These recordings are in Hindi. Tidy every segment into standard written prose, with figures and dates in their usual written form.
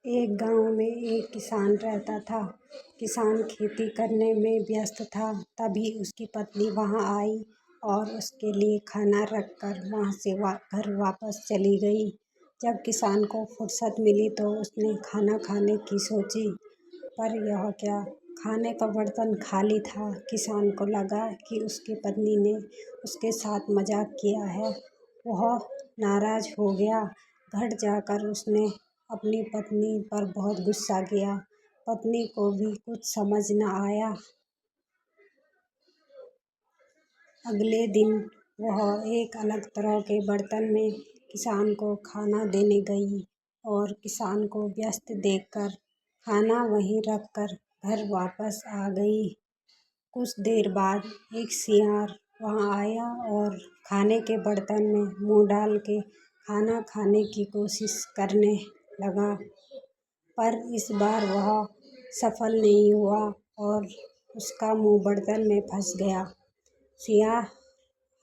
एक गांव में एक किसान रहता था। किसान खेती करने में व्यस्त था। तभी उसकी पत्नी वहां आई और उसके लिए खाना रखकर वहां से घर वापस चली गई। जब किसान को फुर्सत मिली तो उसने खाना खाने की सोची, पर यह क्या, खाने का बर्तन खाली था। किसान को लगा कि उसकी पत्नी ने उसके साथ मजाक किया है। वह नाराज हो गया। घर जाकर उसने अपनी पत्नी पर बहुत गुस्सा किया। पत्नी को भी कुछ समझ न आया। अगले दिन वह एक अलग तरह के बर्तन में किसान को खाना देने गई और किसान को व्यस्त देखकर खाना वहीं रखकर घर वापस आ गई। कुछ देर बाद एक सियार वहां आया और खाने के बर्तन में मुंह डाल के खाना खाने की कोशिश करने लगा, पर इस बार वह सफल नहीं हुआ और उसका मुंह बर्तन में फंस गया। सियार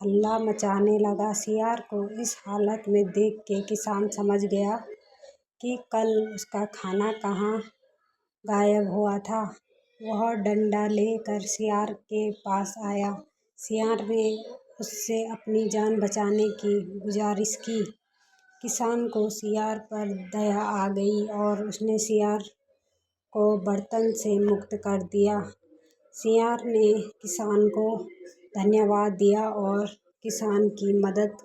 हल्ला मचाने लगा। सियार को इस हालत में देख के किसान समझ गया कि कल उसका खाना कहाँ गायब हुआ था। वह डंडा लेकर सियार के पास आया। सियार ने उससे अपनी जान बचाने की गुजारिश की। किसान को सियार पर दया आ गई और उसने सियार को बर्तन से मुक्त कर दिया। सियार ने किसान को धन्यवाद दिया और किसान की मदद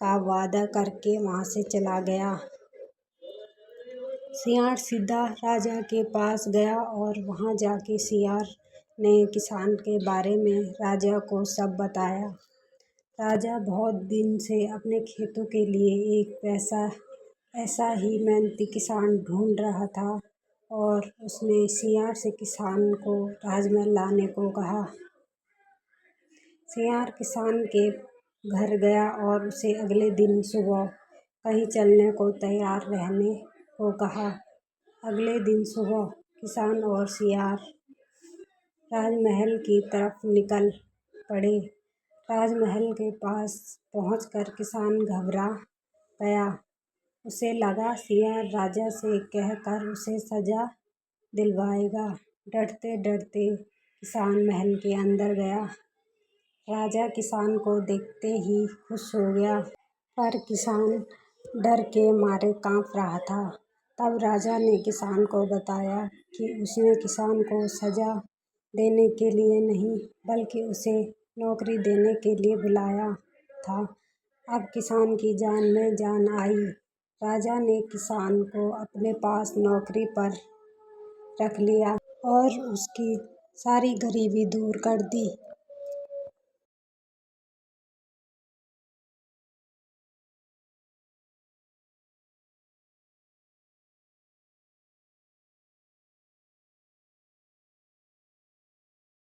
का वादा करके वहां से चला गया। सियार सीधा राजा के पास गया और वहां जाके सियार ने किसान के बारे में राजा को सब बताया। राजा बहुत दिन से अपने खेतों के लिए एक ऐसा ही मेहनती किसान ढूंढ रहा था और उसने सियार से किसान को राजमहल लाने को कहा। सियार किसान के घर गया और उसे अगले दिन सुबह कहीं चलने को तैयार रहने को कहा। अगले दिन सुबह किसान और सियार राजमहल की तरफ निकल पड़े। राजमहल के पास पहुंचकर किसान घबरा गया। उसे लगा सियार राजा से कहकर उसे सजा दिलवाएगा। डरते डरते किसान महल के अंदर गया। राजा किसान को देखते ही खुश हो गया, पर किसान डर के मारे कांप रहा था। तब राजा ने किसान को बताया कि उसने किसान को सजा देने के लिए नहीं, बल्कि उसे नौकरी देने के लिए बुलाया था। अब किसान की जान में जान आई। राजा ने किसान को अपने पास नौकरी पर रख लिया और उसकी सारी गरीबी दूर कर दी।